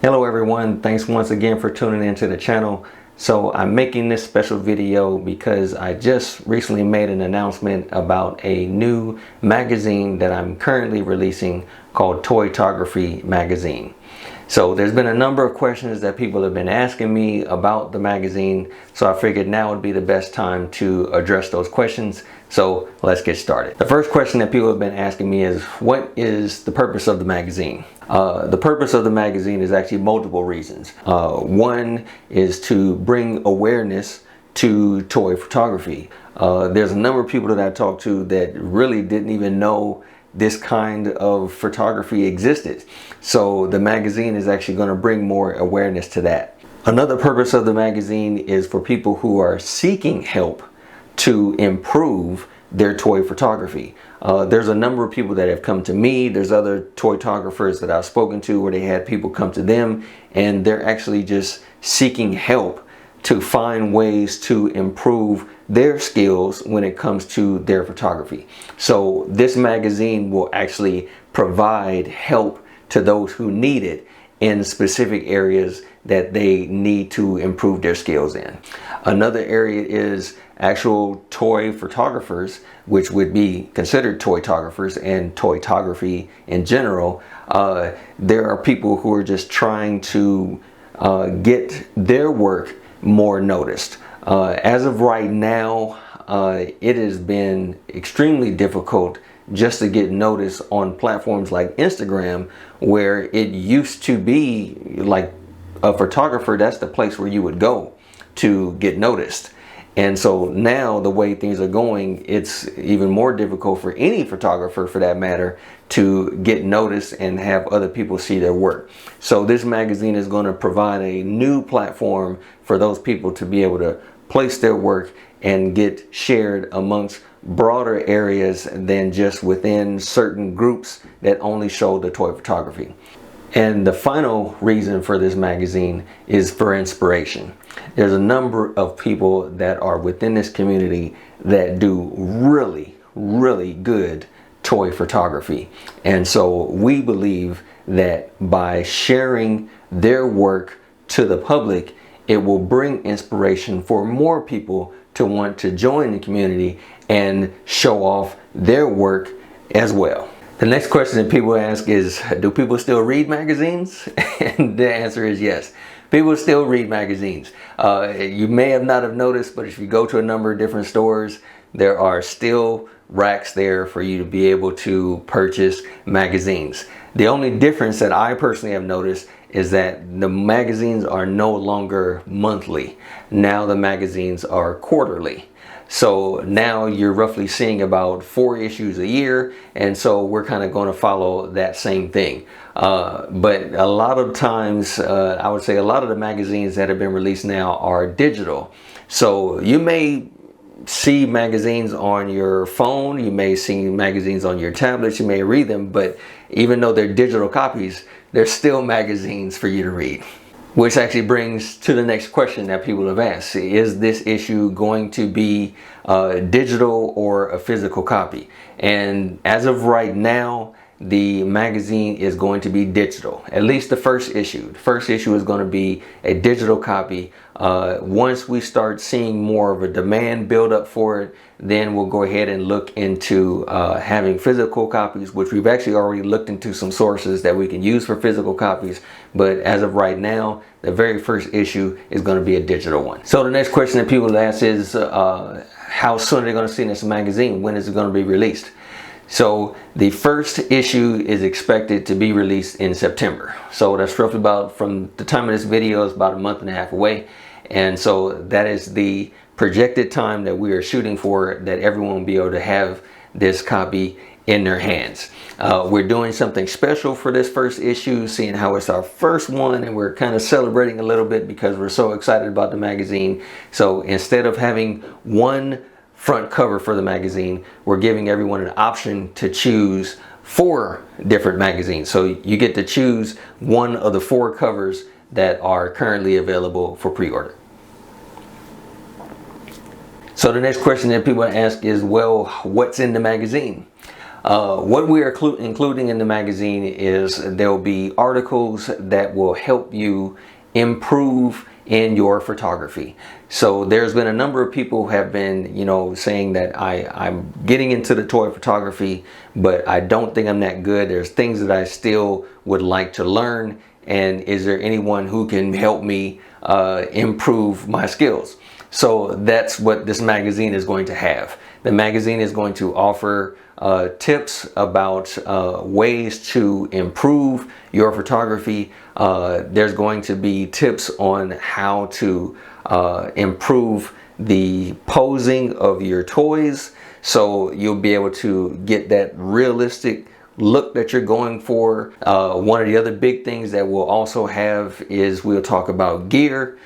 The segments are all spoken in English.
Hello everyone, thanks once again for tuning into the channel. So I'm making this special video because I just recently made an announcement about a new magazine that I'm currently releasing called Toytography Magazine. So there's been a number of questions that people have been asking me about the magazine, so I figured now would be the best time to address those questions. So let's get started. The first question that people have been asking me is, what is the purpose of the magazine? The purpose of the magazine is actually multiple reasons. One is to bring awareness to toy photography. There's a number of people that I talked to that really didn't even know this kind of photography existed. So the magazine is actually going to bring more awareness to that. Another purpose of the magazine is for people who are seeking help to improve their toy photography. There's a number of people that have come to me. There's other toytographers that I've spoken to where they had people come to them and they're actually just seeking help to find ways to improve their skills when it comes to their photography. So this magazine will actually provide help to those who need it in specific areas that they need to improve their skills in. Another area is actual toy photographers, which would be considered toytographers and toytography in general. There are people who are just trying to get their work more noticed. As of right now, it has been extremely difficult just to get noticed on platforms like Instagram, where it used to be like a photographer, that's the place where you would go to get noticed. And so now the way things are going, it's even more difficult for any photographer for that matter to get noticed and have other people see their work. So this magazine is going to provide a new platform for those people to be able to place their work and get shared amongst broader areas than just within certain groups that only show the toy photography. And the final reason for this magazine is for inspiration. There's a number of people that are within this community that do really good toy photography. And so we believe that by sharing their work to the public, it will bring inspiration for more people to want to join the community and show off their work as well. The next question that people ask is, do people still read magazines? And the answer is yes. People still read magazines. You may have not have noticed, but if you go to a number of different stores, there are still racks there for you to be able to purchase magazines. The only difference that I personally have noticed is that the magazines are no longer monthly. Now the magazines are quarterly. So now you're roughly seeing about 4 issues a year, and so we're kind of going to follow that same thing. But a lot of times, I would say a lot of the magazines that have been released now are digital. So you may see magazines on your phone, you may see magazines on your tablets, you may read them, but even though they're digital copies, they're still magazines for you to read. Which actually brings to the next question that people have asked. Is this issue going to be digital or a physical copy? And as of right now, the magazine is going to be digital, at least the first issue. The first issue is going to be a digital copy. Once we start seeing more of a demand build up for it, then we'll go ahead and look into having physical copies, which we've actually already looked into some sources that we can use for physical copies. But as of right now, the very first issue is going to be a digital one. So the next question that people ask is, how soon are they going to see this magazine? When is it going to be released? So the first issue is expected to be released in September. So that's roughly about, from the time of this video, is about a month and a half away. And so that is the projected time that we are shooting for, that everyone will be able to have this copy in their hands. We're doing something special for this first issue, seeing how it's our first one, and we're kind of celebrating a little bit because we're so excited about the magazine. So instead of having one front cover for the magazine, we're giving everyone an option to choose 4 different magazines. So you get to choose one of the 4 covers that are currently available for pre-order. So the next question that people ask is, well, what's in the magazine? What we are including in the magazine is there'll be articles that will help you improve in your photography. So there's been a number of people who have been, saying that I'm getting into the toy photography, but I don't think I'm that good. There's things that I still would like to learn. And is there anyone who can help me improve my skills? So that's what this magazine is going to have. The magazine is going to offer tips about ways to improve your photography. There's going to be tips on how to improve the posing of your toys, so you'll be able to get that realistic look that you're going for. One of the other big things that we'll also have is we'll talk about gear,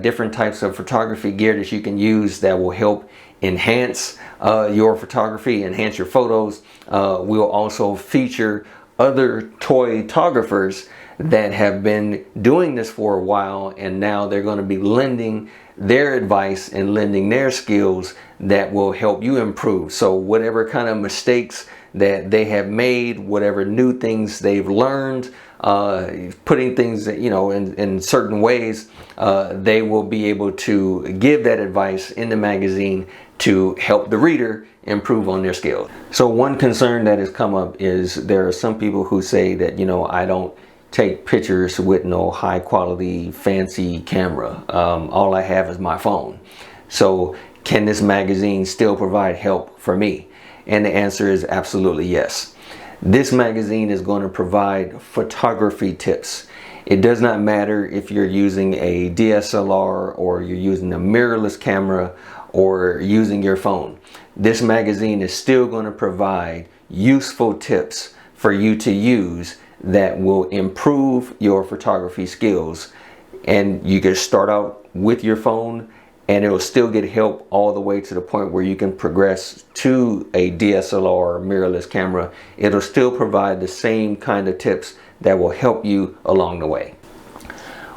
different types of photography gear that you can use that will help enhance your photography, enhance your photos. We'll also feature other toytographers that have been doing this for a while, and now they're going to be lending their advice and lending their skills that will help you improve. So whatever kind of mistakes that they have made, whatever new things they've learned, putting things in certain ways, they will be able to give that advice in the magazine to help the reader improve on their skills. So one concern that has come up is there are some people who say that, I don't take pictures with no high quality fancy camera. All I have is my phone. So can this magazine still provide help for me? And the answer is absolutely yes. This magazine is going to provide photography tips. It does not matter if you're using a DSLR or you're using a mirrorless camera or using your phone. This magazine is still going to provide useful tips for you to use that will improve your photography skills. And you can start out with your phone and it'll still get help all the way to the point where you can progress to a DSLR or mirrorless camera. It'll still provide the same kind of tips that will help you along the way.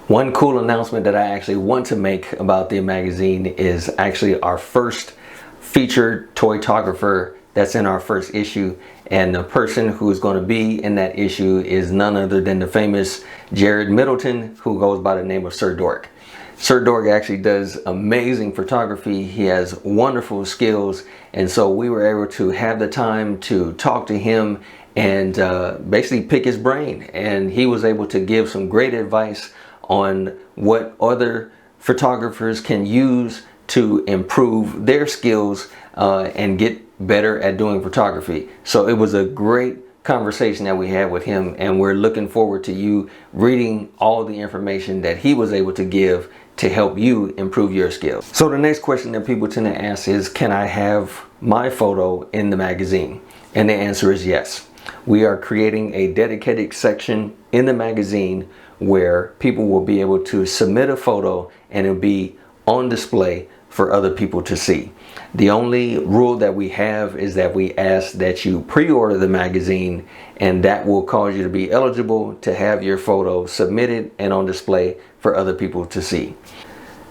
One cool announcement that I actually want to make about the magazine is actually our first featured toytographer that's in our first issue. And the person who is going to be in that issue is none other than the famous Jared Middleton, who goes by the name of Sir Dork. Sir Dork actually does amazing photography. He has wonderful skills. And so we were able to have the time to talk to him and basically pick his brain. And he was able to give some great advice on what other photographers can use to improve their skills and get better at doing photography. So it was a great conversation that we had with him, and we're looking forward to you reading all the information that he was able to give to help you improve your skills. So the next question that people tend to ask is, can I have my photo in the magazine? And the answer is yes. We are creating a dedicated section in the magazine where people will be able to submit a photo and it'll be on display for other people to see. The only rule that we have is that we ask that you pre-order the magazine, and that will cause you to be eligible to have your photo submitted and on display for other people to see.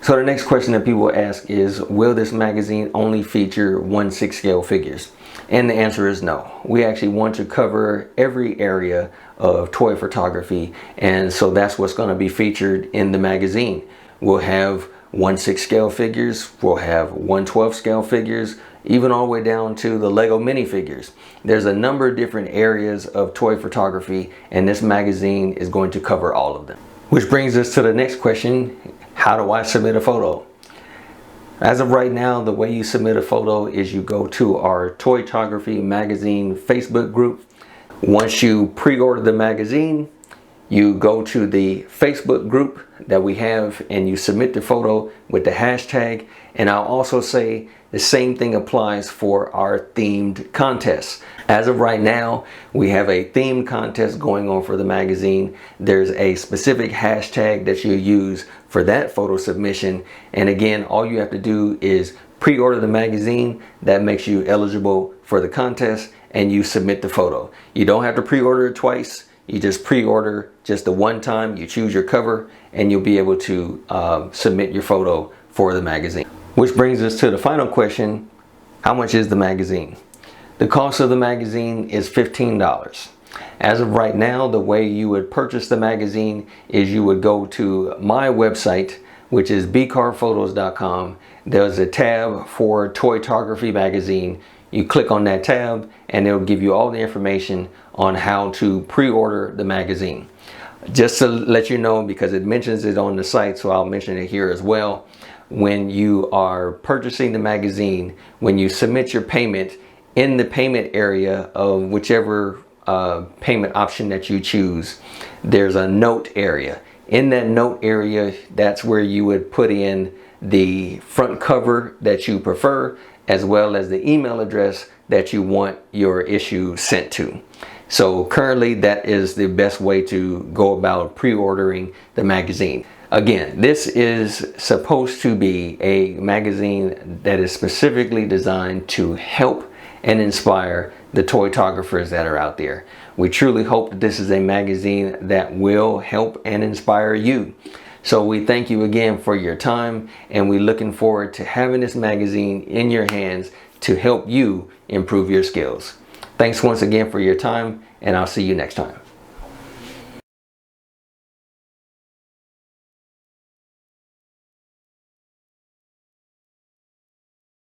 So the next question that people ask is, will this magazine only feature 1/6 scale figures? And the answer is no. We actually want to cover every area of toy photography, and so that's what's going to be featured in the magazine. We'll have 1/6 scale figures, we'll have 1/12 scale figures, even all the way down to the Lego minifigures. There's a number of different areas of toy photography, and this magazine is going to cover all of them. Which brings us to the next question: how do I submit a photo? As of right now, the way you submit a photo is you go to our Toytography Magazine Facebook group. Once you pre-order the magazine, you go to the Facebook group that we have and you submit the photo with the hashtag. And I'll also say the same thing applies for our themed contests. As of right now, we have a themed contest going on for the magazine. There's a specific hashtag that you use for that photo submission. And again, all you have to do is pre-order the magazine. That makes you eligible for the contest, and you submit the photo. You don't have to pre-order it twice. You just pre-order just the one time, you choose your cover, and you'll be able to submit your photo for the magazine. Which brings us to the final question: how much is the magazine? The cost of the magazine is $15. As of right now, the way you would purchase the magazine is you would go to my website, which is bcarphotos.com. There's a tab for Toytography Magazine. You click on that tab and it'll give you all the information on how to pre-order the magazine. Just to let you know, because it mentions it on the site, so I'll mention it here as well. When you are purchasing the magazine, when you submit your payment, in the payment area of whichever payment option that you choose, there's a note area. In that note area, that's where you would put in the front cover that you prefer, as well as the email address that you want your issue sent to. So currently that is the best way to go about pre-ordering the magazine. Again, this is supposed to be a magazine that is specifically designed to help and inspire the toytographers that are out there. We truly hope that this is a magazine that will help and inspire you. So we thank you again for your time, and we're looking forward to having this magazine in your hands to help you improve your skills. Thanks once again for your time, and I'll see you next time.